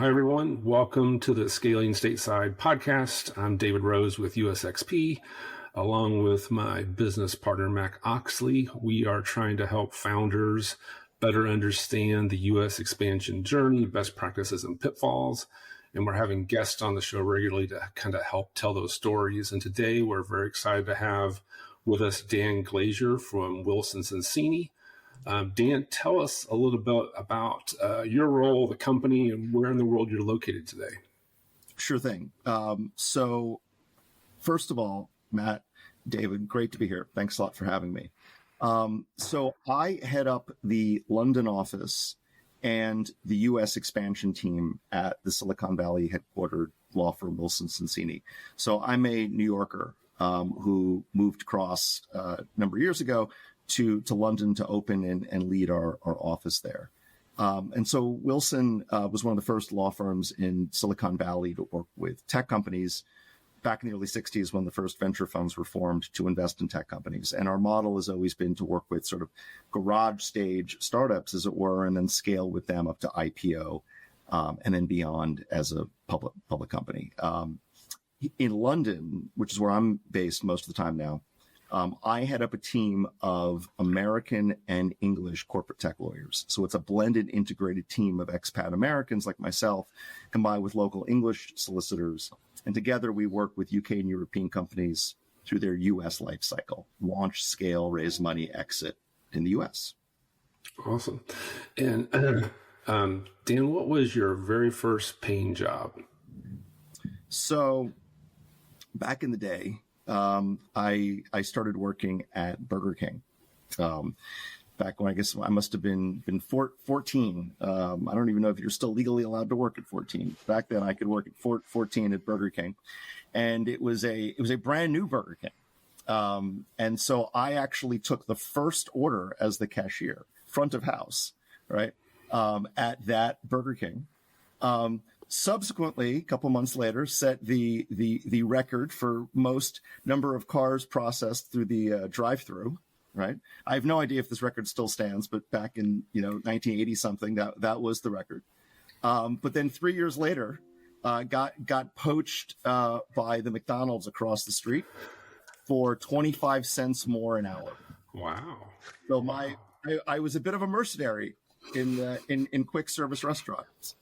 Hi, everyone. Welcome to the Scaling Stateside podcast. I'm David Rose with USXP. Along with my business partner, Mac Oxley, we are trying to help founders better understand the U.S. expansion journey, best practices and pitfalls. And we're having guests on the show regularly to kind of help tell those stories. And today we're very excited to have with us Dan Glazer from Wilson Sonsini. Dan, tell us a little bit about your role, the company, and where in the world you're located today. Sure thing. So first of all, Matt, David, great to be here. Thanks a lot for having me. So I head up the London office and the U.S. expansion team at the Silicon Valley headquartered law firm Wilson Sonsini. So I'm a New Yorker who moved across a number of years ago to London to open and lead our office there. And so Wilson was one of the first law firms in Silicon Valley to work with tech companies back in the early 60s when the first venture funds were formed to invest in tech companies. And our model has always been to work with sort of garage stage startups, as it were, and then scale with them up to IPO and then beyond as a public company. In London, which is where I'm based most of the time now, I head up a team of American and English corporate tech lawyers. So it's a blended, integrated team of expat Americans like myself, combined with local English solicitors. And together we work with UK and European companies through their US life cycle, launch, scale, raise money, exit in the US. Awesome. And Dan, what was your very first paying job? So back in the day, I started working at Burger King. Back when I guess I must have been 14. I don't even know if you're still legally allowed to work at 14. Back then I could work at 14 at Burger King, and it was a brand new Burger King. And so I actually took the first order as the cashier, front of house, right, at that Burger King. Subsequently, a couple months later, set the record for most number of cars processed through the drive-through. Right, I have no idea if this record still stands, but back in 1980 something, that was the record. But then 3 years later, got poached by the McDonald's across the street for 25 cents more an hour. Wow! So I was a bit of a mercenary in quick service restaurants.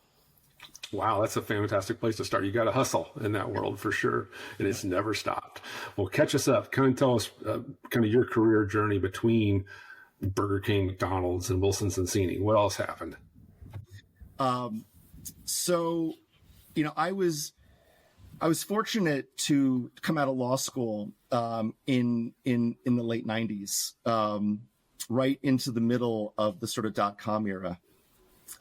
Wow, that's a fantastic place to start. You got to hustle in that world for sure, and it's never stopped. Well, catch us up. Kind of tell us kind of your career journey between Burger King, McDonald's, and Wilson Sonsini. What else happened? So, I was fortunate to come out of law school in the late 90s, right into the middle of the sort of .com era.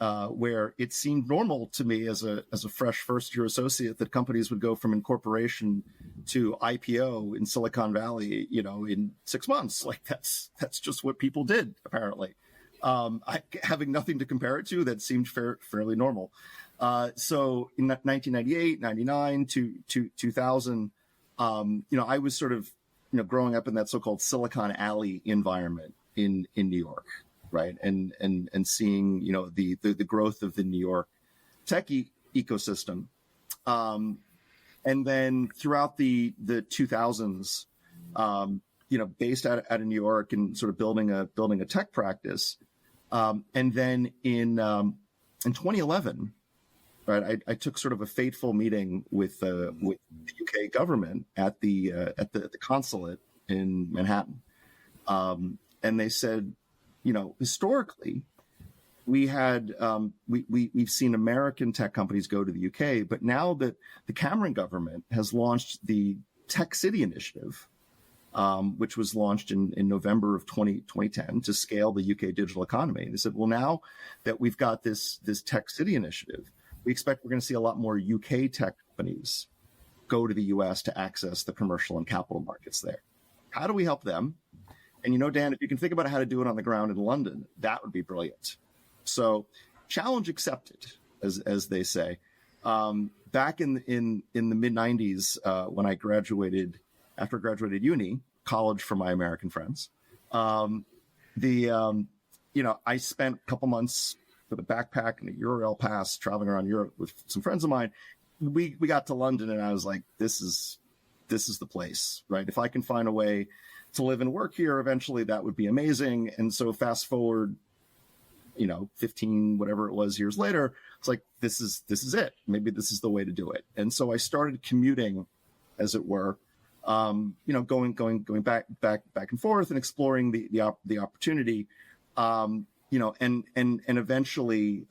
Where it seemed normal to me as a fresh first-year associate that companies would go from incorporation to IPO in Silicon Valley, in 6 months. Like that's just what people did, apparently. Having nothing to compare it to, that seemed fairly normal. So in 1998, 99 to 2000, I was sort of, growing up in that so-called Silicon Alley environment in New York. Right. And seeing, the growth of the New York tech ecosystem. And then throughout the 2000s, based out of New York and sort of building a tech practice. And then in 2011, right, I took sort of a fateful meeting with the UK government at the consulate in Manhattan. And they said, historically, we had we've seen American tech companies go to the UK, but now that the Cameron government has launched the Tech City Initiative, which was launched in November of 2010 to scale the UK digital economy, they said, well, now that we've got this Tech City Initiative, we expect we're going to see a lot more UK tech companies go to the US to access the commercial and capital markets there. How do we help them? And Dan, if you can think about how to do it on the ground in London, that would be brilliant. So, challenge accepted, as they say. Back in the mid '90s, when I graduated, after I graduated college for my American friends, I spent a couple months with a backpack and a Eurail pass, traveling around Europe with some friends of mine. We got to London, and I was like, this is the place, right? If I can find a way to live and work here, eventually that would be amazing. And so fast forward, 15, whatever it was, years later, it's like, this is it. Maybe this is the way to do it. And so I started commuting, as it were, going back and forth and exploring the opportunity, and eventually,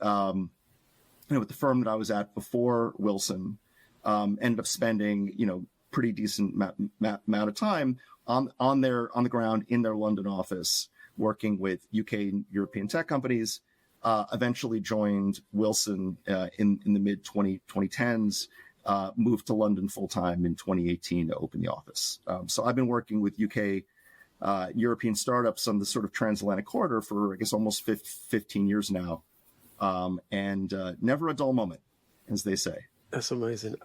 with the firm that I was at before Wilson, ended up spending, pretty decent amount of time on the ground in their London office, working with UK and European tech companies. Eventually joined Wilson in the mid 2010s. Moved to London full time in 2018 to open the office. So I've been working with UK, European startups on the sort of transatlantic corridor for, I guess, almost 15 years now. And never a dull moment, as they say. That's amazing.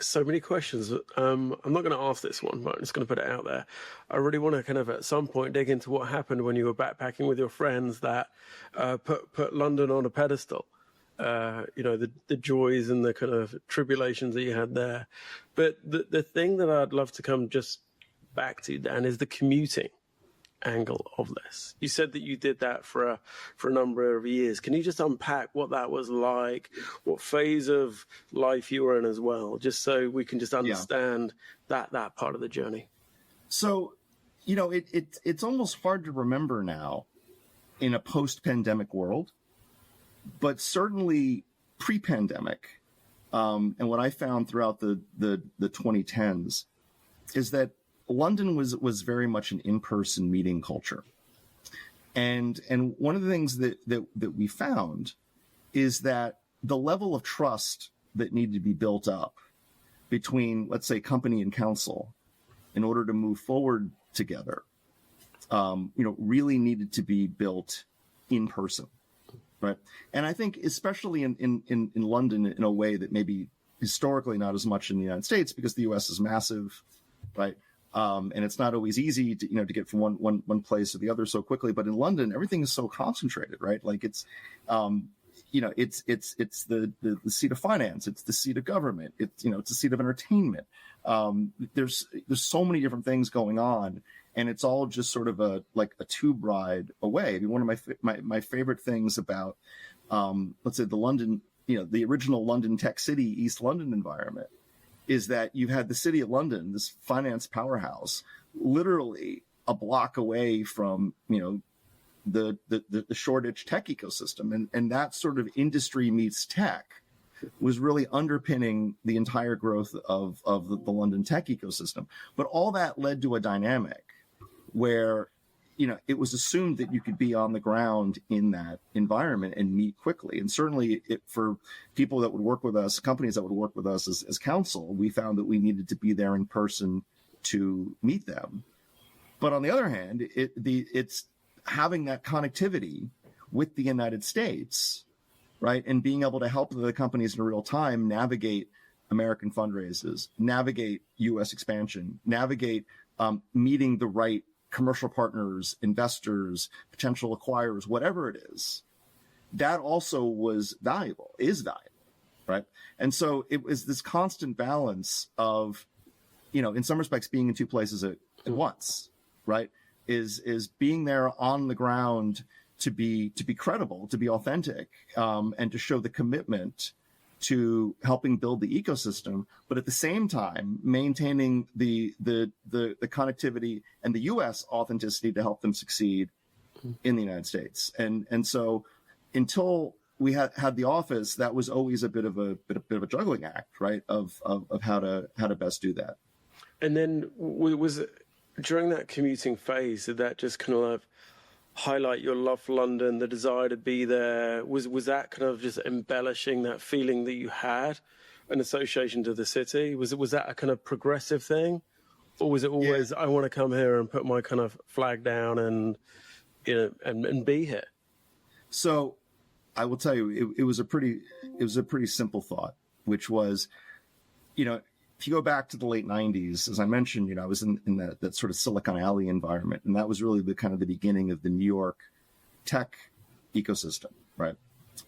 So many questions. I'm not going to ask this one, but I'm just going to put it out there. I really want to kind of at some point dig into what happened when you were backpacking with your friends that put London on a pedestal. The joys and the kind of tribulations that you had there. But the thing that I'd love to come just back to, Dan, is the commuting angle of this. You said that you did that for a number of years. Can you just unpack what that was like, what phase of life you were in as well, just so we can just understand that part of the journey? So, it's almost hard to remember now in a post-pandemic world, but certainly pre-pandemic, and what I found throughout the 2010s is that London was very much an in-person meeting culture. And one of the things that we found is that the level of trust that needed to be built up between, let's say, company and council in order to move forward together, really needed to be built in person, right? And I think especially in London in a way that maybe historically not as much in the United States, because the US is massive, right? And it's not always easy to get from one place to the other so quickly. But in London, everything is so concentrated, right? Like it's the seat of finance, it's the seat of government, it's the seat of entertainment. There's so many different things going on, and it's all just sort of a tube ride away. I mean, one of my favorite things about let's say the London, the original London Tech City, East London environment, is that you've had the city of London, this finance powerhouse, literally a block away from, the Shoreditch tech ecosystem. And that sort of industry meets tech was really underpinning the entire growth of the London tech ecosystem. But all that led to a dynamic where, it was assumed that you could be on the ground in that environment and meet quickly. And certainly for people that would work with us, companies that would work with us as counsel, we found that we needed to be there in person to meet them. But on the other hand, it's having that connectivity with the United States, right? And being able to help the companies in real time navigate American fundraisers, navigate US expansion, navigate meeting the right commercial partners, investors, potential acquirers, whatever it is, that also is valuable, right? And so it was this constant balance of, in some respects, being in two places at once, right? Is being there on the ground to be credible, to be authentic, and to show the commitment to helping build the ecosystem, but at the same time maintaining the connectivity and the U.S. authenticity to help them succeed in the United States. And so until we had the office, that was always a bit of a juggling act, right? Of how to best do that. And then was it during that commuting phase, did that just kind of highlight your love for London, the desire to be there? Was that kind of just embellishing that feeling that you had, an association to the city? Was that a kind of progressive thing, or was it always I want to come here and put my kind of flag down and and be here? So, I will tell you, it was a pretty simple thought, which was, if you go back to the late 90s, as I mentioned, I was in that sort of Silicon Alley environment. And that was really the kind of the beginning of the New York tech ecosystem, right?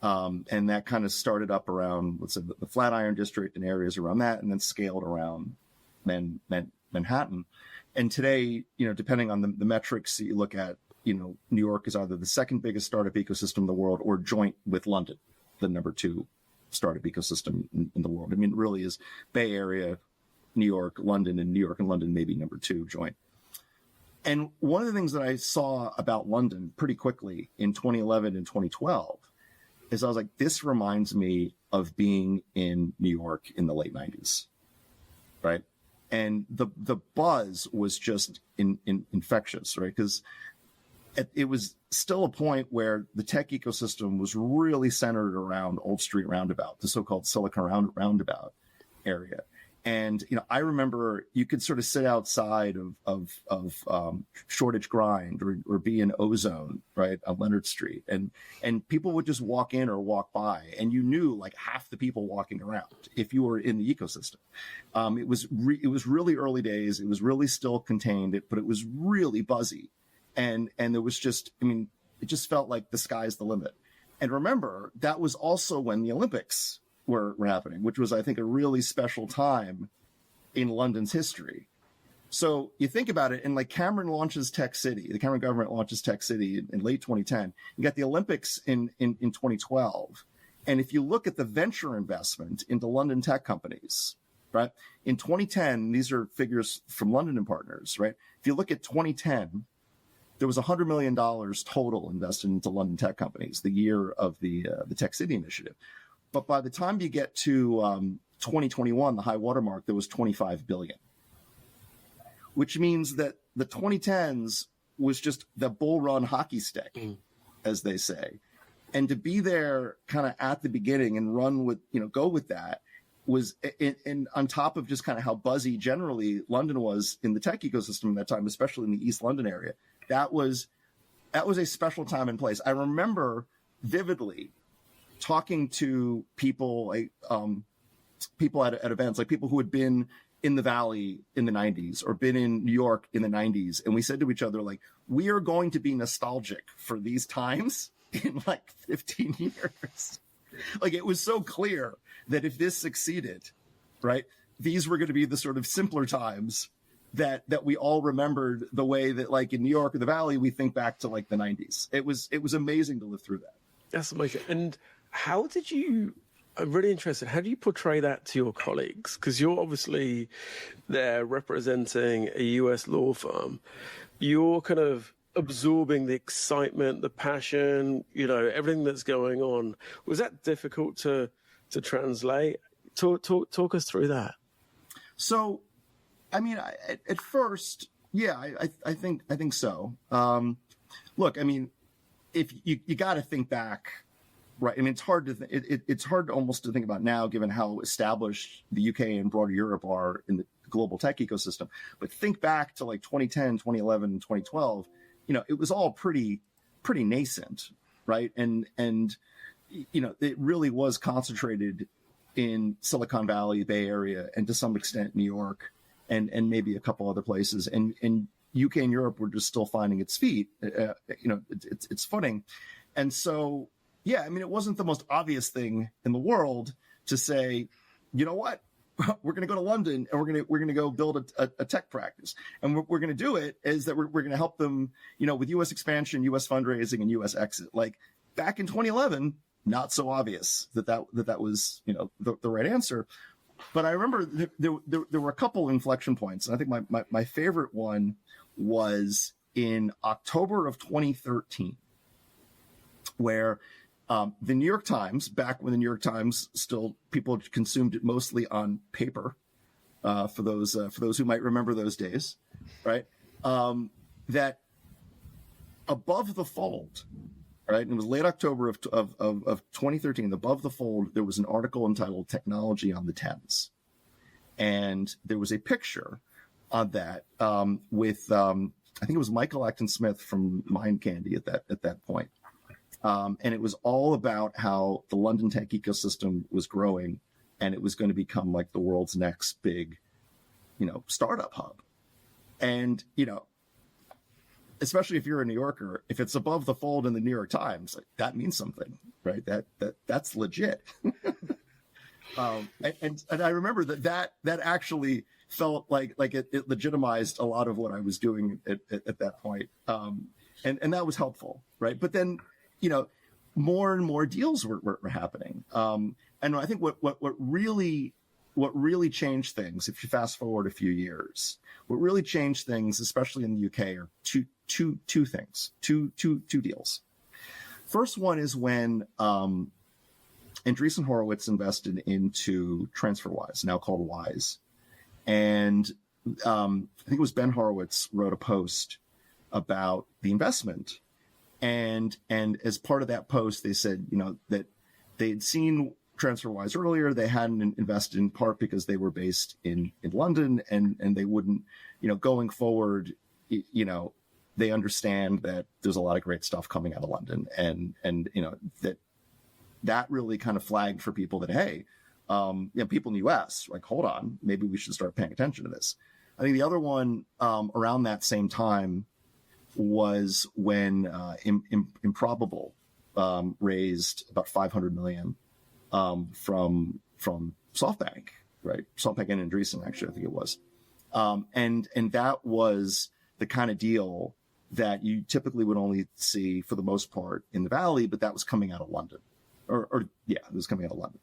And that kind of started up around, let's say, the Flatiron District and areas around that, and then scaled around Manhattan. And today, depending on the metrics that you look at, New York is either the second biggest startup ecosystem in the world or joint with London, the number 2 startup ecosystem in the world. I mean, it really is Bay Area, New York, London, and New York and London maybe number 2 joint. And one of the things that I saw about London pretty quickly in 2011 and 2012 is I was like, this reminds me of being in New York in the late 90s, right? And the buzz was just infectious, right? Because it was still a point where the tech ecosystem was really centered around Old Street Roundabout, the so-called Silicon Roundabout area. And, I remember you could sort of sit outside of Shoreditch Grind or be in Ozone, right, on Leonard Street. And people would just walk in or walk by, and you knew like half the people walking around if you were in the ecosystem. It was really early days. It was really still contained, but it was really buzzy. And there was just, it just felt like the sky's the limit. And remember, that was also when the Olympics were happening, which was, I think, a really special time in London's history. So you think about it, and like Cameron launches Tech City, the Cameron government launches Tech City in late 2010. You got the Olympics in 2012. And if you look at the venture investment into London tech companies, right, in 2010, these are figures from London and Partners, right? If you look at 2010, there was $100 million total invested into London tech companies, the year of the Tech City initiative. But by the time you get to 2021, the high watermark, there was 25 billion, which means that the 2010s was just the bull run hockey stick, as they say. And to be there kind of at the beginning and run with, go with that was, and on top of just kind of how buzzy generally London was in the tech ecosystem at that time, especially in the East London area, that was a special time and place. I remember vividly talking to people, like people at events, like people who had been in the Valley in the 90s or been in New York in the 90s. And we said to each other, like, we are going to be nostalgic for these times in like 15 years. Like, it was so clear that if this succeeded, right, these were going to be the sort of simpler times that we all remembered, the way that, like, in New York or the Valley, we think back to like the 90s. It was amazing to live through that. That's amazing. And how did you, I'm really interested, how do you portray that to your colleagues? Because you're obviously there representing a US law firm. You're kind of absorbing the excitement, the passion, everything that's going on. Was that difficult to translate? Talk us through that. So, at first, yeah, I think so. Look, if you got to think back, right? It's hard to it's hard almost to think about now, given how established the UK and broader Europe are in the global tech ecosystem. But think back to like 2010, 2011, and 2012. It was all pretty nascent, right? And it really was concentrated in Silicon Valley, Bay Area, and to some extent New York, and maybe a couple other places. And UK and Europe were just still finding its feet, its footing. And so, yeah, it wasn't the most obvious thing in the world to say, you know what, we're going to go to London and we're going to go build a tech practice. And we're going to do it is that we're going to help them, with US expansion, US fundraising, and US exit. Like back in 2011, not so obvious that was, the right answer. But I remember there were a couple inflection points. And I think my favorite one was in October of 2013, where the New York Times, back when the New York Times still, people consumed it mostly on paper, for those who might remember those days, right? That above the fold, right? And it was late October of 2013. Above the fold, there was an article entitled "Technology on the Thames," and there was a picture on that with I think it was Michael Acton Smith from Mind Candy at that point. And it was all about how the London tech ecosystem was growing, and it was going to become like the world's next big, startup hub. And, especially if you're a New Yorker, if it's above the fold in the New York Times, like, that means something, right? That's legit. And I remember that actually felt like it legitimized a lot of what I was doing at that point. And that was helpful, right? But then, more and more deals were happening. And I think what really changed things, if you fast forward a few years, what really changed things, especially in the UK, are two things, two deals. First one is when Andreessen Horowitz invested into TransferWise, now called Wise. And I think it was Ben Horowitz wrote a post about the investment. And as part of that post, they said, that they had seen TransferWise earlier. They hadn't invested in part because they were based in London, and they wouldn't, going forward, they understand that there's a lot of great stuff coming out of London, and that really kind of flagged for people that, hey, people in the US, like, hold on, maybe we should start paying attention to this. I think the other one around that same time was when Improbable raised about $500 million from SoftBank, right? SoftBank and Andreessen, actually, I think it was. And that was the kind of deal that you typically would only see, for the most part, in the Valley, but that was coming out of London. It was coming out of London.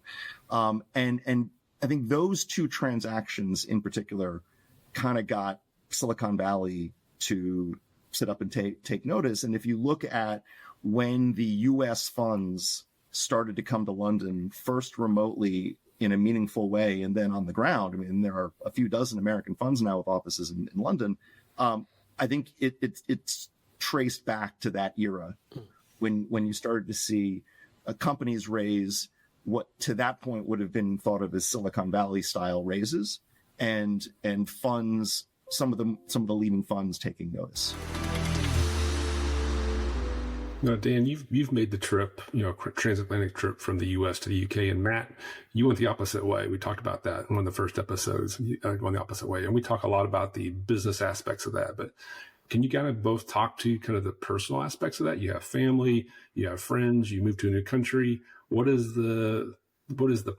And I think those two transactions in particular kind of got Silicon Valley to sit up and take notice. And if you look at when the US funds started to come to London, first remotely in a meaningful way, and then on the ground, I mean, there are a few dozen American funds now with offices in London. I think it's traced back to that era when you started to see companies raise what to that point would have been thought of as Silicon Valley style raises, and funds, some of the leading funds taking notice. Now, Dan, you've made the trip, transatlantic trip from the U.S. to the UK, and Matt, you went the opposite way. We talked about that in one of the first episodes, going the opposite way, and we talk a lot about the business aspects of that. But can you kind of both talk to kind of the personal aspects of that? You have family, you have friends, you move to a new country. What is the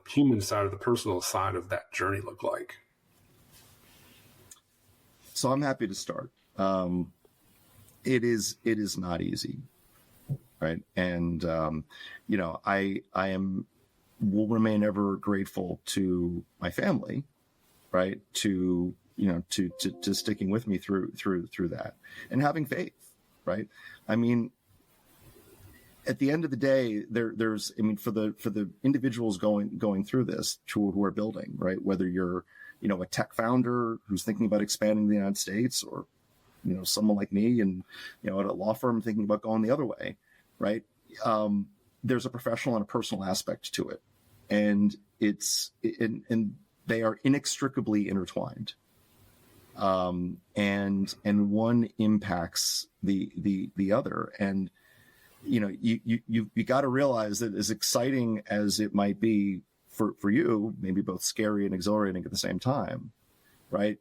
human side or the personal side of that journey look like? So I'm happy to start. It is not easy. Right. And, I will remain ever grateful to my family, right. To sticking with me through that and having faith. Right. I mean, at the end of the day, there's for the individuals going through this, who are building, right. Whether you're, a tech founder who's thinking about expanding the United States, or, someone like me and, at a law firm thinking about going the other way. Right. There's a professional and a personal aspect to it. And and they are inextricably intertwined. And one impacts the other. And, you got to realize that, as exciting as it might be for you, maybe both scary and exhilarating at the same time. Right.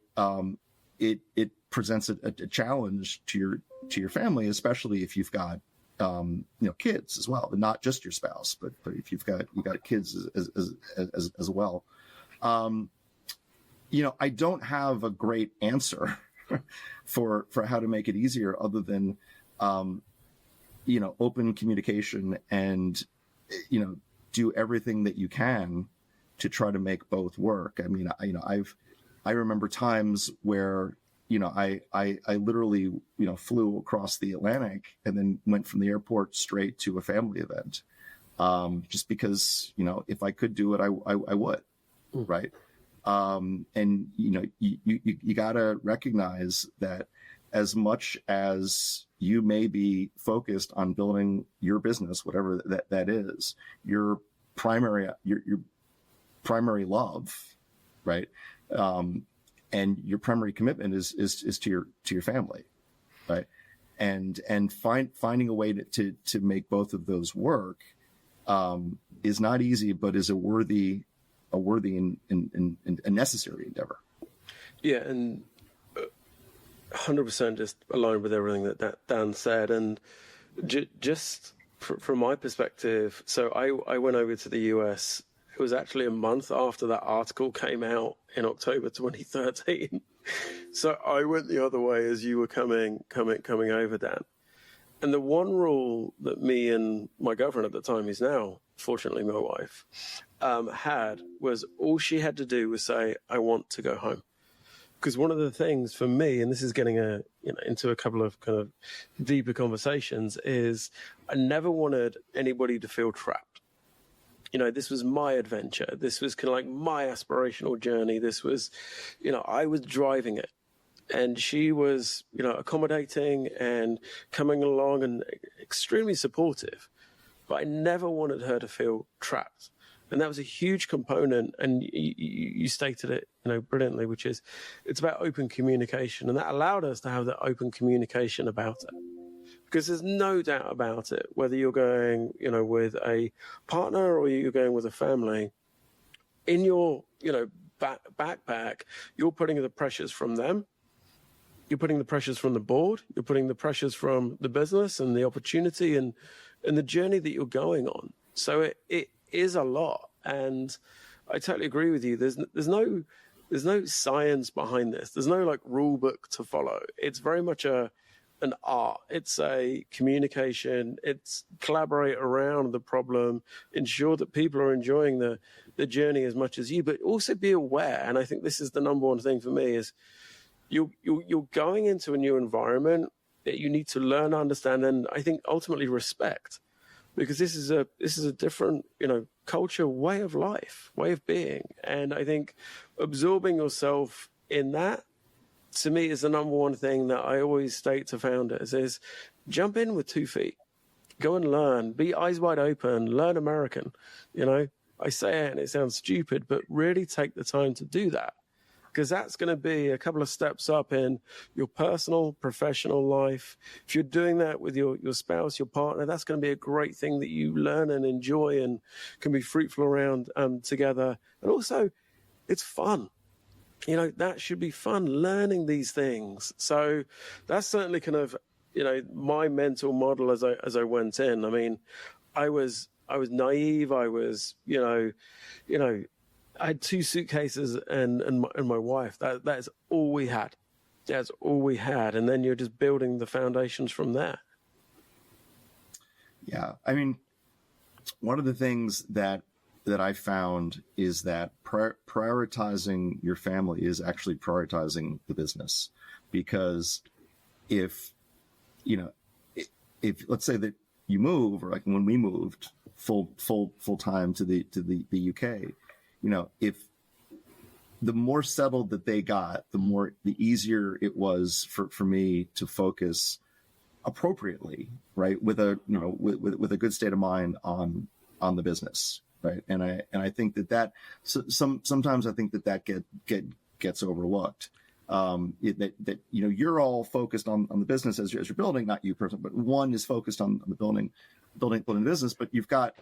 It presents a challenge to your family, especially if you've got, kids as well, and not just your spouse, but if you've got kids as well. I don't have a great answer for how to make it easier, other than, open communication and, do everything that you can to try to make both work. I mean, I remember times where, I literally, flew across the Atlantic and then went from the airport straight to a family event, just because, if I could do it, I would. Right. And, you got to recognize that as much as you may be focused on building your business, whatever that is, your primary love, right. And your primary commitment is to your family, right? And finding a way to make both of those work is not easy, but is a worthy and a necessary endeavor. Yeah, and 100% just aligned with everything that Dan said. And just from my perspective, so I went over to the US. It was actually a month after that article came out in October 2013. So I went the other way as you were coming over, Dan. And the one rule that me and my girlfriend at the time, who's now fortunately my wife, had was all she had to do was say, "I want to go home." Because one of the things for me, and this is getting into a couple of kind of deeper conversations, is I never wanted anybody to feel trapped. This was my adventure. This was kind of like my aspirational journey. This was, I was driving it. And she was, accommodating and coming along and extremely supportive. But I never wanted her to feel trapped. And that was a huge component. And you stated it, brilliantly, which is it's about open communication. And that allowed us to have that open communication about it. Because there's no doubt about it, whether you're going, with a partner or you're going with a family, in your, backpack, you're putting the pressures from them. You're putting the pressures from the board. You're putting the pressures from the business and the opportunity and the journey that you're going on. So it is a lot. And I totally agree with you. There's no science behind this. There's no like rule book to follow. It's very much an art. It's a communication. It's collaborate around the problem, ensure that people are enjoying the journey as much as you, but also be aware. And I think this is the number one thing for me is you're going into a new environment that you need to learn, understand, and I think ultimately respect, because this is a different, culture, way of life, way of being. And I think absorbing yourself in that, to me, is the number one thing that I always state to founders is jump in with 2 feet, go and learn, be eyes wide open, learn American. I say it and it sounds stupid, but really take the time to do that. Because that's going to be a couple of steps up in your personal, professional life. If you're doing that with your spouse, your partner, that's going to be a great thing that you learn and enjoy and can be fruitful around together. And also, it's fun. That should be fun, learning these things. So that's certainly kind of, my mental model as I went in. I mean, I was naive. I was, I had 2 suitcases and my wife. That is all we had. That's all we had. And then you're just building the foundations from there. Yeah. I mean, one of the things that I found is that prioritizing your family is actually prioritizing the business. Because if let's say that you move, or like when we moved full time to the UK, if the more settled that they got, the easier it was for me to focus appropriately, right? With a good state of mind on the business, right? And I think that sometimes I think that gets overlooked. That you're all focused on the business as you're building, not you personally, but one is focused on the building business, but you've got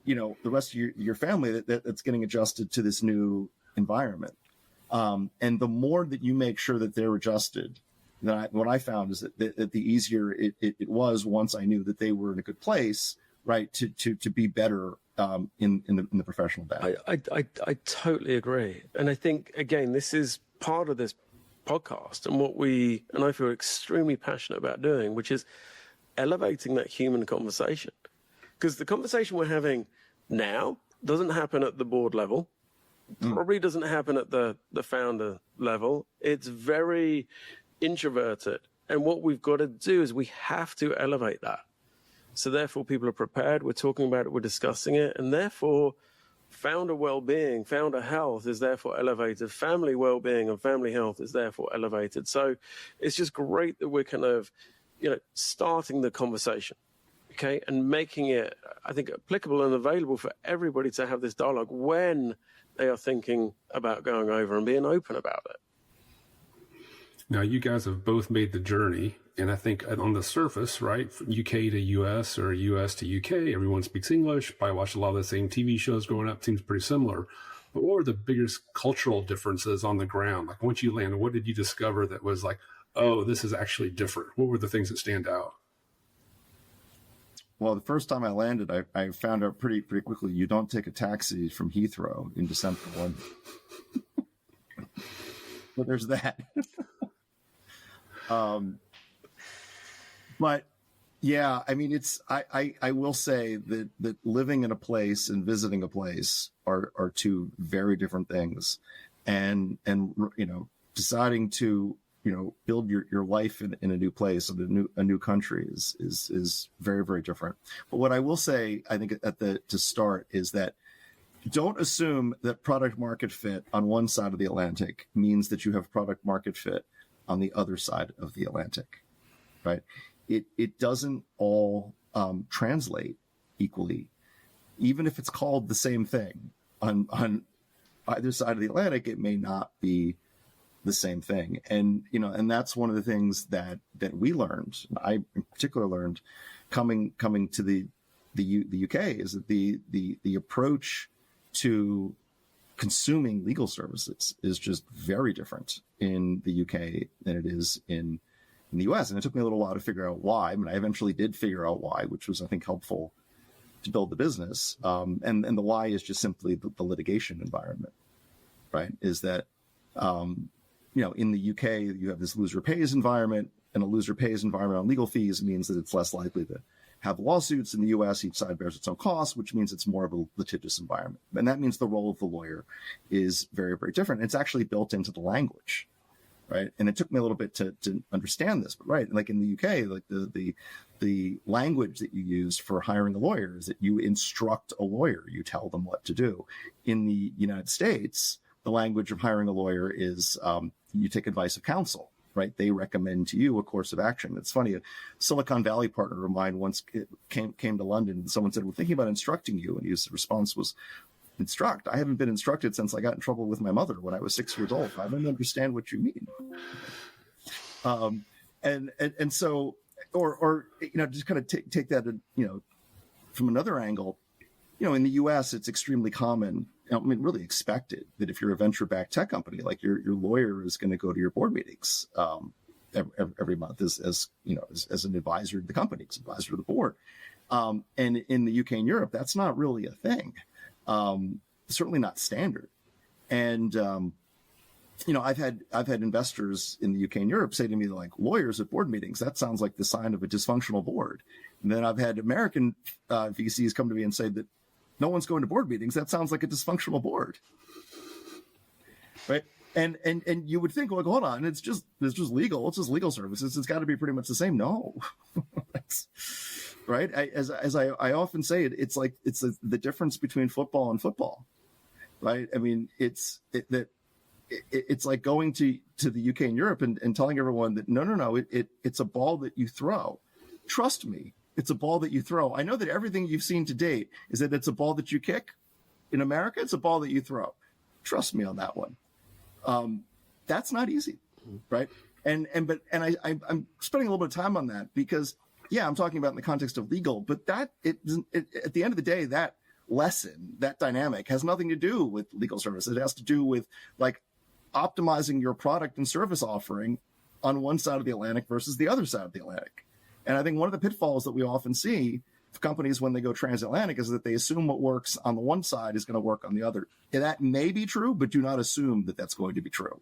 the rest of your family that's getting adjusted to this new environment. And the more that you make sure that they're adjusted, what I found is that the easier it was once I knew that they were in a good place, right, to be better in the professional battle. I totally agree. And I think, again, this is part of this podcast and I feel extremely passionate about doing, which is elevating that human conversation. Because the conversation we're having now doesn't happen at the board level, probably doesn't happen at the founder level. It's very introverted. And what we've got to do is we have to elevate that. So therefore, people are prepared. We're talking about it. We're discussing it. And therefore, founder well-being, founder health is therefore elevated. Family well-being and family health is therefore elevated. So it's just great that we're kind of, starting the conversation. Okay, and making it, I think, applicable and available for everybody to have this dialogue when they are thinking about going over and being open about it. Now, you guys have both made the journey, and I think on the surface, right, from UK to US or US to UK, everyone speaks English. Probably watch a lot of the same TV shows growing up. Seems pretty similar. But what were the biggest cultural differences on the ground? Like once you landed, what did you discover that was like, oh, this is actually different? What were the things that stand out? Well, the first time I landed, I found out pretty quickly you don't take a taxi from Heathrow into Central London. But there's that. But yeah, I mean, I will say that living in a place and visiting a place are two very different things, and deciding to build your life in a new place, in a new country is very, very different. But what I will say, I think to start, is that don't assume that product market fit on one side of the Atlantic means that you have product market fit on the other side of the Atlantic, right? It doesn't all translate equally, even if it's called the same thing on either side of the Atlantic. It may not be the same thing, and that's one of the things that we learned. I in particular learned coming to the UK is that the approach to consuming legal services is just very different in the UK than it is in the US. And it took me a little while to figure out why. I mean, I eventually did figure out why, which was, I think, helpful to build the business. And the why is just simply the litigation environment, right? Is that, in the UK, you have this loser pays environment, and a loser pays environment on legal fees means that it's less likely to have lawsuits. In the US, each side bears its own costs, which means it's more of a litigious environment. And that means the role of the lawyer is very, very different. It's actually built into the language, right? And it took me a little bit to understand this, but right, like in the UK, like the language that you use for hiring a lawyer is that you instruct a lawyer, you tell them what to do. In the United States, the language of hiring a lawyer is you take advice of counsel. Right, they recommend to you a course of action. It's funny, a Silicon Valley partner of mine once came to London, and someone said, "We're thinking about instructing you," and his response was, "Instruct? I haven't been instructed since I got in trouble with my mother when I was 6 years old. I don't understand what you mean." And so, or just kind of take that, from another angle. In the U.S., it's extremely common. I mean, really expected that if you're a venture-backed tech company, like your lawyer is going to go to your board meetings every month as an advisor to the company, as advisor to the board. And in the UK and Europe, that's not really a thing. Certainly not standard. And I've had investors in the UK and Europe say to me, like, lawyers at board meetings, that sounds like the sign of a dysfunctional board. And then I've had American VCs come to me and say that no one's going to board meetings. That sounds like a dysfunctional board, right? And you would think, like, hold on, it's just legal. It's just legal services. It's got to be pretty much the same. No, right? As I often say, it's the difference between football and football, right? I mean, it's like going to the UK and Europe and telling everyone that no, it's a ball that you throw. Trust me. It's a ball that you throw. I know that everything you've seen to date is that it's a ball that you kick. In America, it's a ball that you throw. Trust me on that one. That's not easy, right? And I'm spending a little bit of time on that because, yeah, I'm talking about in the context of legal, but at the end of the day, that lesson, that dynamic has nothing to do with legal services. It has to do with like optimizing your product and service offering on one side of the Atlantic versus the other side of the Atlantic. And I think one of the pitfalls that we often see for companies when they go transatlantic is that they assume what works on the one side is going to work on the other. And that may be true, but do not assume that that's going to be true,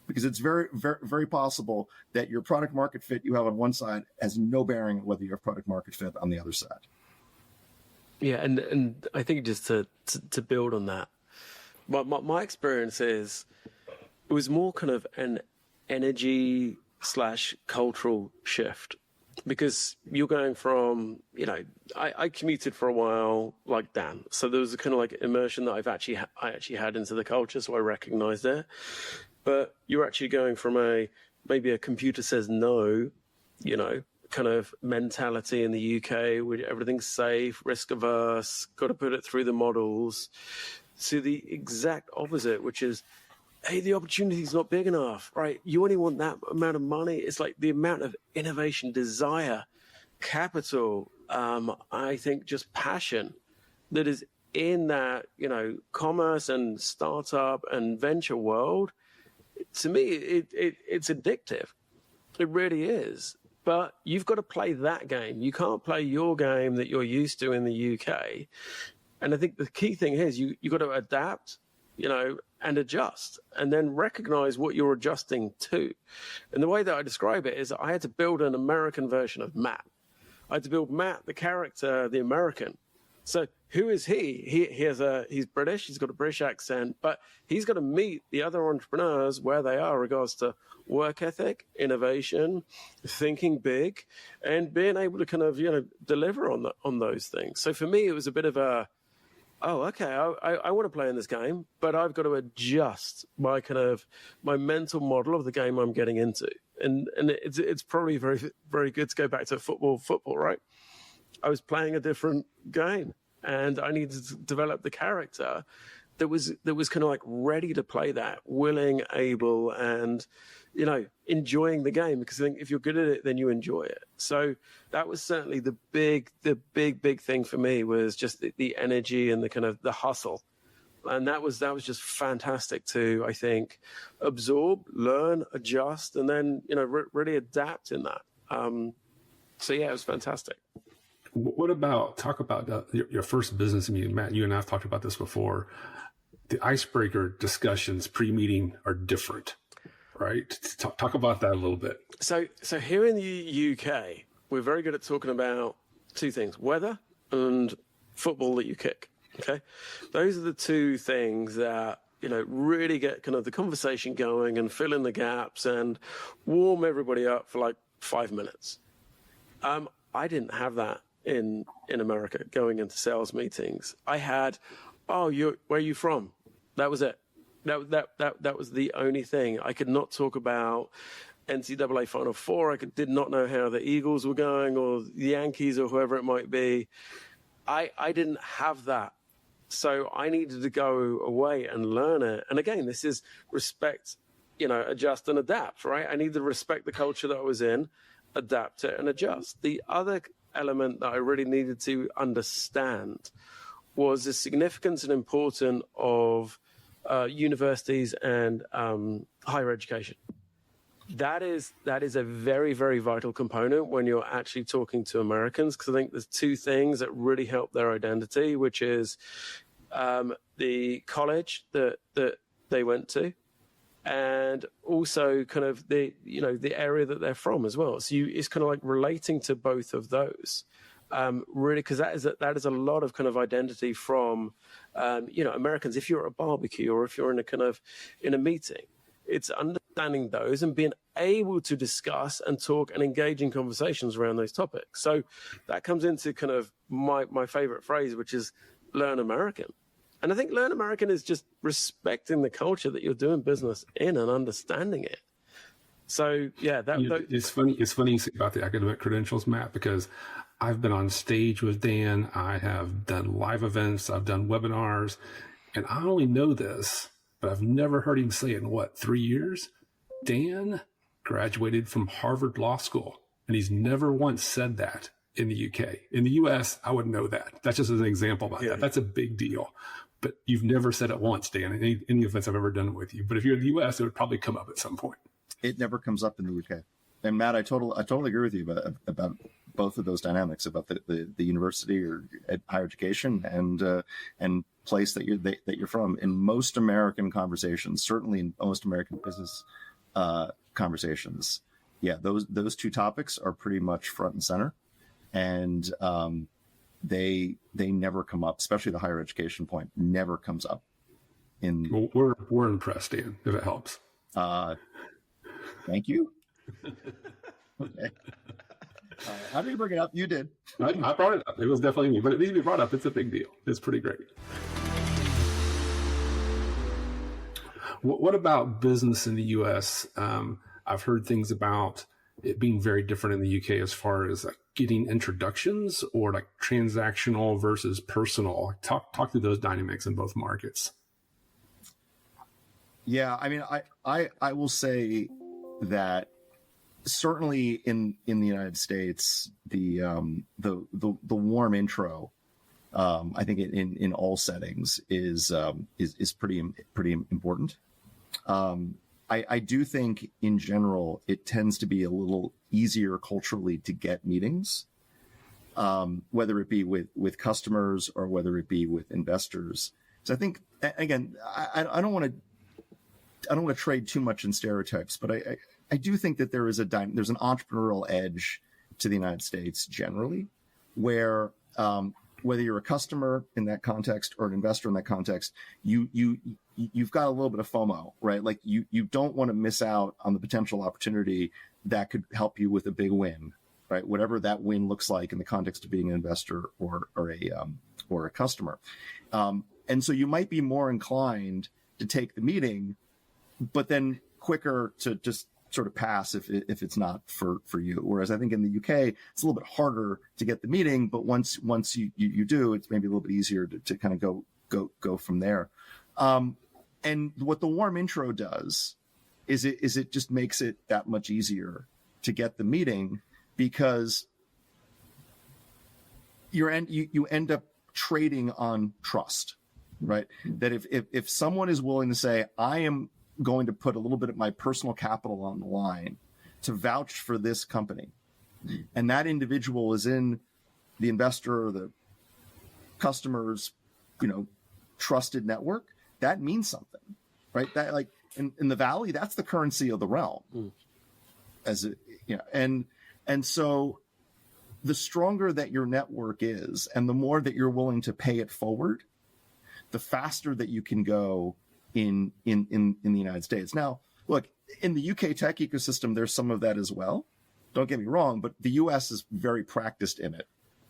because it's very, very, very possible that your product market fit you have on one side has no bearing on whether you have product market fit on the other side. Yeah, and I think just to build on that, my experience is it was more kind of an energy / cultural shift. Because you're going from, I commuted for a while like Dan. So there was a kind of like immersion that I actually had into the culture. So I recognized it. But you're actually going from maybe a computer says no, kind of mentality in the UK where everything's safe, risk averse, got to put it through the models, to the exact opposite, which is, hey, the opportunity's not big enough, right? You only want that amount of money. It's like the amount of innovation, desire, capital, I think just passion that is in that, commerce and startup and venture world. To me, it's addictive. It really is. But you've got to play that game. You can't play your game that you're used to in the UK. And I think the key thing is you got to adapt, and adjust, and then recognize what you're adjusting to. And the way that I describe it is I had to build an American version of Matt. I had to build Matt, the character, the American. So who is he? He's British. He's got a British accent, but he's got to meet the other entrepreneurs where they are in regards to work ethic, innovation, thinking big, and being able to kind of, deliver on those things. So for me, it was a bit of a, oh, okay, I want to play in this game, but I've got to adjust my mental model of the game I'm getting into. And it's probably very, very good to go back to football, right? I was playing a different game, and I needed to develop the character that was kind of like ready to play that, willing, able, and enjoying the game, because I think if you're good at it, then you enjoy it. So that was certainly the big thing for me, was just the energy and the kind of the hustle. And that was just fantastic to, I think, absorb, learn, adjust, and then, really adapt in that. So yeah, it was fantastic. Talk about your first business meeting, Matt. You and I have talked about this before. The icebreaker discussions pre-meeting are different, right? Talk about that a little bit. So here in the UK, we're very good at talking about two things: weather and football that you kick. Okay, those are the two things that really get kind of the conversation going and fill in the gaps and warm everybody up for like 5 minutes. I didn't have that in America going into sales meetings. I had, where are you from? That was it. That was the only thing. I could not talk about NCAA Final Four. Did not know how the Eagles were going, or the Yankees, or whoever it might be. I didn't have that. So I needed to go away and learn it. And again, this is respect, adjust and adapt, right? I needed to respect the culture that I was in, adapt it and adjust. The other element that I really needed to understand was the significance and importance of universities and higher education. That is a very, very vital component when you're actually talking to Americans, because I think there's two things that really help their identity, which is the college that they went to, and also kind of the area that they're from as well. So it's kind of like relating to both of those, really, because that is a lot of kind of identity from Americans. If you're at a barbecue or if you're in a meeting, it's understanding those and being able to discuss and talk and engage in conversations around those topics. So that comes into kind of my favorite phrase, which is learn American. And I think learn American is just respecting the culture that you're doing business in and understanding it. So yeah, it's funny. It's funny you say about the academic credentials, Matt, because I've been on stage with Dan. I have done live events. I've done webinars, and I only know this, but I've never heard him say it in 3 years. Dan graduated from Harvard Law School, and he's never once said that in the UK. In the US, I wouldn't know that. That's just an example about that. That's a big deal. But you've never said it once, Dan, in any events I've ever done with you. But if you're in the US, it would probably come up at some point. It never comes up in the UK. And Matt, I totally agree with you about both of those dynamics, about the university or higher education and place that you're from. In most American conversations, certainly in most American business conversations, those two topics are pretty much front and center, and they never come up. Especially the higher education point never comes up. Well, we're impressed, Dan, if it helps. Thank you. Okay. How did you bring it up? You did. I brought it up. It was definitely me, but it needs to be brought up. It's a big deal. It's pretty great. What about business in the U.S.? I've heard things about it being very different in the UK as far as like getting introductions or like transactional versus personal. Talk through those dynamics in both markets. Yeah, I mean, I will say that certainly in the United States, the warm intro, I think in all settings is pretty important. I do think in general, it tends to be a little easier culturally to get meetings, whether it be with customers or whether it be with investors. So I think, again, I don't want to trade too much in stereotypes, but I do think that there's an entrepreneurial edge to the United States generally, where whether you're a customer in that context or an investor in that context, you've got a little bit of FOMO, right? Like you don't want to miss out on the potential opportunity that could help you with a big win, right? Whatever that win looks like in the context of being an investor or a customer. And so you might be more inclined to take the meeting, but then quicker to just sort of pass if it's not for you. Whereas I think in the UK, it's a little bit harder to get the meeting, but once you do, it's maybe a little bit easier to kind of go from there. And what the warm intro does is it just makes it that much easier to get the meeting, because you end up trading on trust, right? That if someone is willing to say, I am going to put a little bit of my personal capital on the line to vouch for this company, and that individual is in the investor or the customer's, trusted network, that means something, right? That, like, in the Valley, that's the currency of the realm. And so the stronger that your network is and the more that you're willing to pay it forward, the faster that you can go in the United States. Now, look, in the UK tech ecosystem, there's some of that as well. Don't get me wrong, but the US is very practiced in it.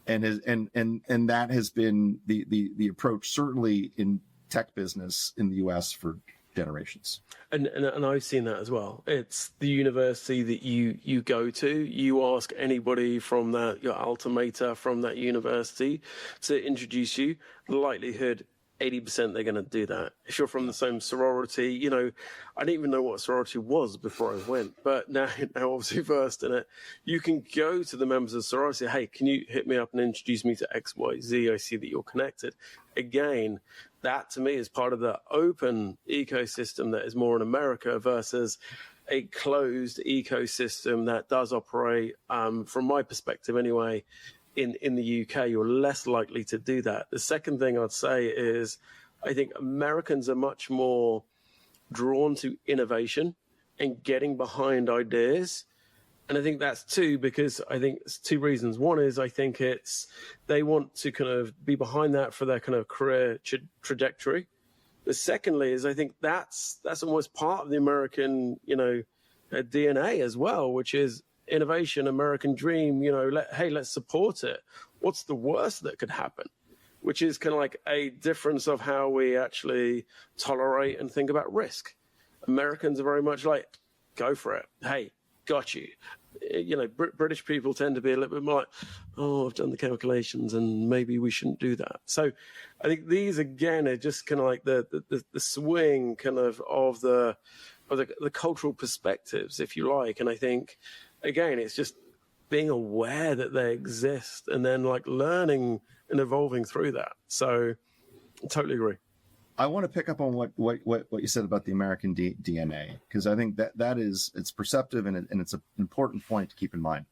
And that has been the approach, certainly in tech business in the US for generations. And I've seen that as well. It's the university that you go to. You ask anybody from your alma mater from that university to introduce you. The likelihood, 80% they're going to do that. If you're from the same sorority, I didn't even know what a sorority was before I went, but now obviously versed in it, you can go to the members of the sorority, hey, can you hit me up and introduce me to XYZ? I see that you're connected. Again, that to me is part of the open ecosystem that is more in America versus a closed ecosystem that does operate, from my perspective anyway, in the UK, you're less likely to do that. The second thing I'd say is I think Americans are much more drawn to innovation and getting behind ideas. And I think that's because I think it's two reasons. One is I think they want to kind of be behind that for their kind of career trajectory. The secondly is I think that's almost part of the American, DNA as well, which is innovation, American dream, let's support it. What's the worst that could happen? Which is kind of like a difference of how we actually tolerate and think about risk. Americans are very much like, go for it. Hey, got you. British people tend to be a little bit more like, oh, I've done the calculations and maybe we shouldn't do that. So I think these, again, are just kind of like the swing kind of the cultural perspectives, if you like. And I think, again, it's just being aware that they exist and then like learning and evolving through that. So I totally agree. I want to pick up on what you said about the American DNA, because I think it's perceptive and it's an important point to keep in mind.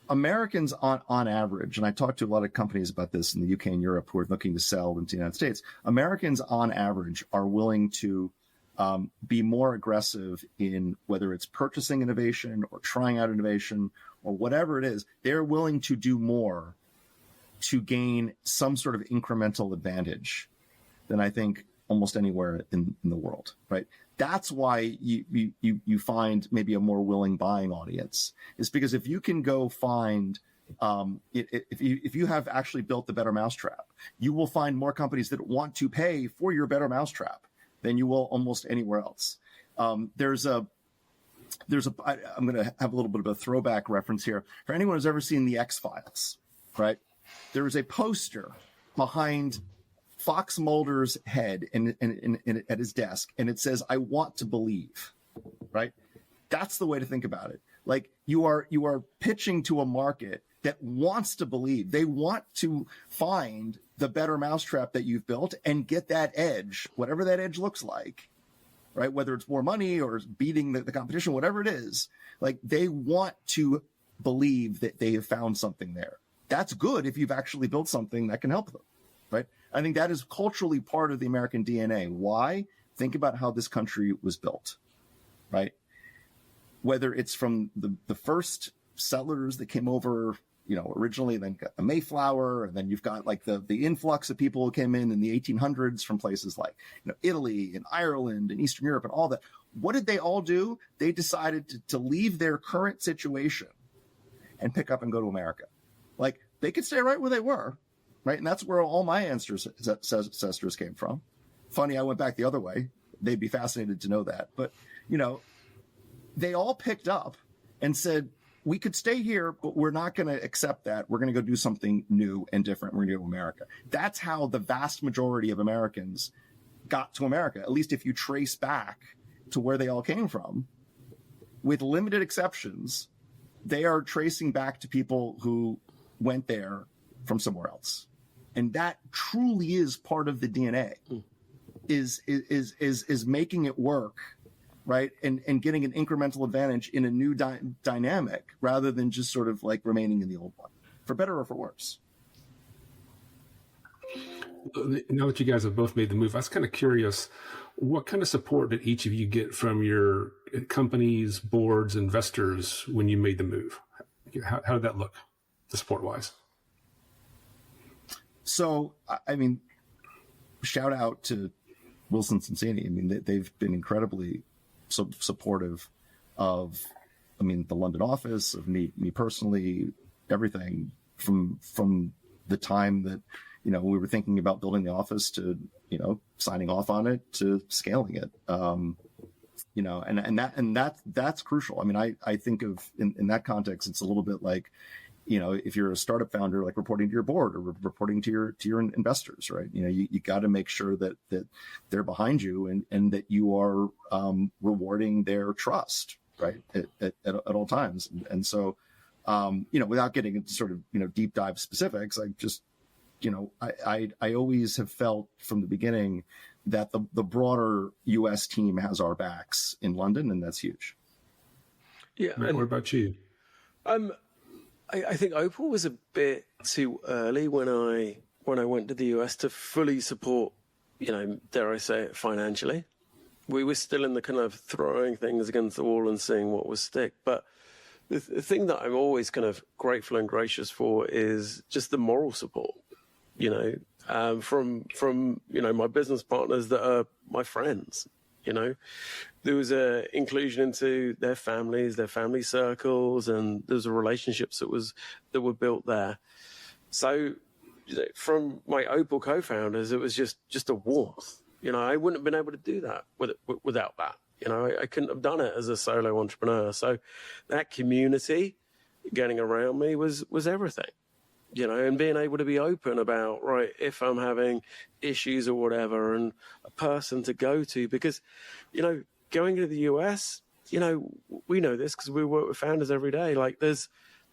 Americans on average, and I talked to a lot of companies about this in the UK and Europe who are looking to sell into the United States, Americans on average are willing to be more aggressive in whether it's purchasing innovation or trying out innovation or whatever it is. They're willing to do more to gain some sort of incremental advantage than I think almost anywhere in the world, right? That's why you find maybe a more willing buying audience, is because if you can go find, if you have actually built the better mousetrap, you will find more companies that want to pay for your better mousetrap than you will almost anywhere else. I'm going to have a little bit of a throwback reference here. For anyone who's ever seen the X-Files, right? There is a poster behind Fox Mulder's head at his desk, and it says, "I want to believe," right? That's the way to think about it. Like you are pitching to a market that wants to believe. They want to find the better mousetrap that you've built and get that edge, whatever that edge looks like, right? Whether it's more money or beating the competition, whatever it is, like they want to believe that they have found something there. That's good if you've actually built something that can help them, right? I think that is culturally part of the American DNA. Why? Think about how this country was built, right? Whether it's from the first settlers that came over, originally, then got the Mayflower, and then you've got like the influx of people who came in the 1800s from places like Italy and Ireland and Eastern Europe and all that. What did they all do? They decided to leave their current situation and pick up and go to America. Like they could stay right where they were, right? And that's where all my ancestors came from. Funny, I went back the other way. They'd be fascinated to know that. But, they all picked up and said, we could stay here, but we're not going to accept that. We're going to go do something new and different. We're going to go to America. That's how the vast majority of Americans got to America, at least if you trace back to where they all came from. With limited exceptions, they are tracing back to people who went there from somewhere else. And that truly is part of the DNA, is making it work, right? And getting an incremental advantage in a new dynamic rather than just sort of like remaining in the old one, for better or for worse. Now that you guys have both made the move, I was kind of curious, what kind of support did each of you get from your companies, boards, investors when you made the move? How did that look, support-wise? So, I mean, shout out to Wilson Sonsini. I mean, they've been incredibly supportive of, the London office, of me personally, everything from the time that, we were thinking about building the office to, signing off on it to scaling it. That's crucial. I mean, I think of in that context, it's a little bit like, if you're a startup founder, like reporting to your board or reporting to your investors, right? You got to make sure that they're behind you and that you are rewarding their trust, right? At all times. And so, without getting into sort of, deep dive specifics, I just, I always have felt from the beginning that the broader US team has our backs in London, and that's huge. Yeah. And what about you? I think Opal was a bit too early when I went to the US to fully support, dare I say it, financially. We were still in the kind of throwing things against the wall and seeing what would stick. But the thing that I'm always kind of grateful and gracious for is just the moral support, from my business partners that are my friends. There was a inclusion into their families, their family circles, and there was relationships that were built there. So from my Opal co-founders, it was just a warmth. I wouldn't have been able to do that without that. I couldn't have done it as a solo entrepreneur. So that community getting around me was everything. And being able to be open about, right, if I'm having issues or whatever, and a person to go to, because, going to the US, we know this because we work with founders every day. Like there's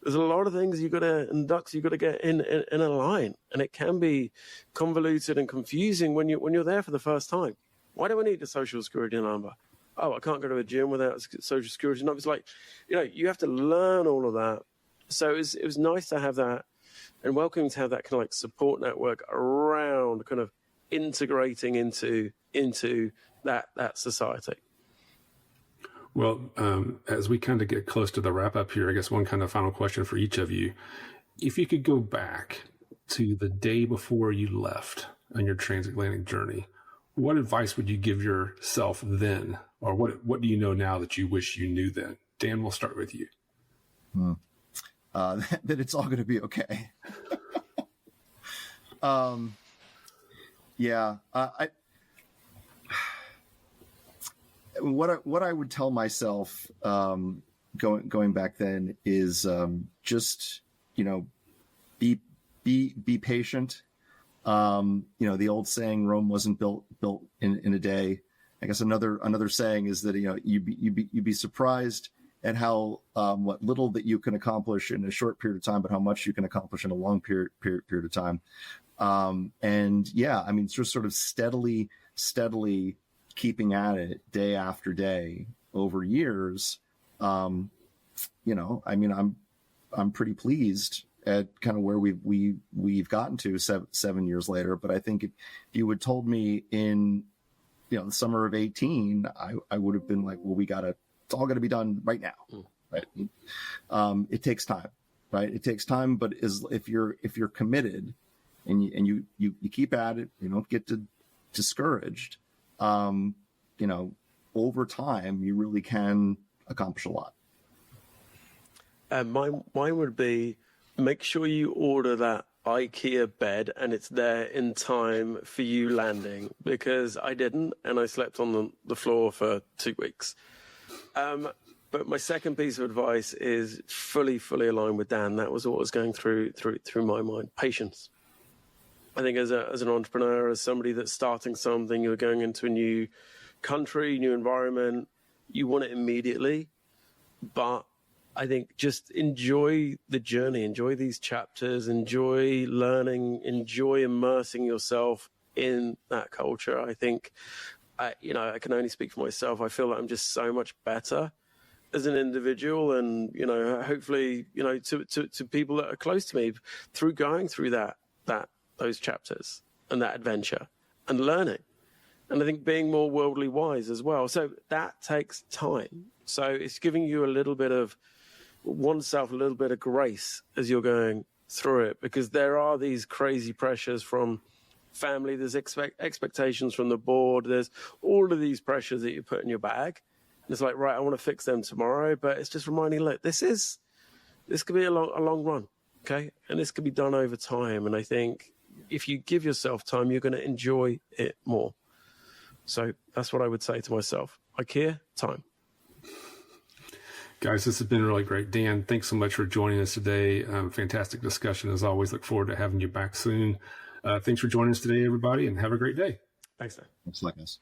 a lot of things and ducks you got to get in a line, and it can be convoluted and confusing when you're there for the first time. Why do I need a social security number? Oh, I can't go to a gym without a social security number. It's like, you have to learn all of that. So it was nice to have that. And welcoming to have that kind of like support network around kind of integrating into that society. Well, as we kind of get close to the wrap up here, I guess one kind of final question for each of you. If you could go back to the day before you left on your transatlantic journey, what advice would you give yourself then? Or what do you know now that you wish you knew then? Dan, we'll start with you. That it's all going to be okay. What I would tell myself going back then is just be patient. The old saying, Rome wasn't built in a day. I guess another saying is that you'd be surprised at how what little that you can accomplish in a short period of time, but how much you can accomplish in a long period of time. Just sort of steadily keeping at it day after day over years, you know, I mean, I'm pretty pleased at kind of where we've gotten to 7 years later. But I think if you had told me in, you know, the summer of 18, I would have been like, well, it's all got to be done right now. Right. It takes time, right? It takes time, but if you're committed and you keep at it, you don't get discouraged, you know, over time, you really can accomplish a lot. Mine would be, make sure you order that IKEA bed and it's there in time for you landing, because I didn't, and I slept on the floor for 2 weeks. But my second piece of advice is fully aligned with Dan. That was what was going through my mind. Patience. I think as an entrepreneur, as somebody that's starting something, you're going into a new country, new environment, you want it immediately, but I think just enjoy the journey, enjoy these chapters, enjoy learning, enjoy immersing yourself in that culture. I think, you know, I can only speak for myself. I feel like I'm just so much better as an individual, and, you know, hopefully, you know, to people that are close to me through going through those chapters and that adventure and learning. And I think being more worldly wise as well. So that takes time. So it's giving you a little bit of oneself, a little bit of grace as you're going through it, because there are these crazy pressures from family, there's expectations from the board, there's all of these pressures that you put in your bag. And it's like, right, I want to fix them tomorrow, but it's just reminding, look, this could be a long run, okay? And this could be done over time. And I think if you give yourself time, you're going to enjoy it more. So that's what I would say to myself. IKEA, time. Guys, this has been really great. Dan, thanks so much for joining us today. Fantastic discussion. As always, look forward to having you back soon. Thanks for joining us today, everybody, and have a great day. Thanks, Dan. Thanks, guys.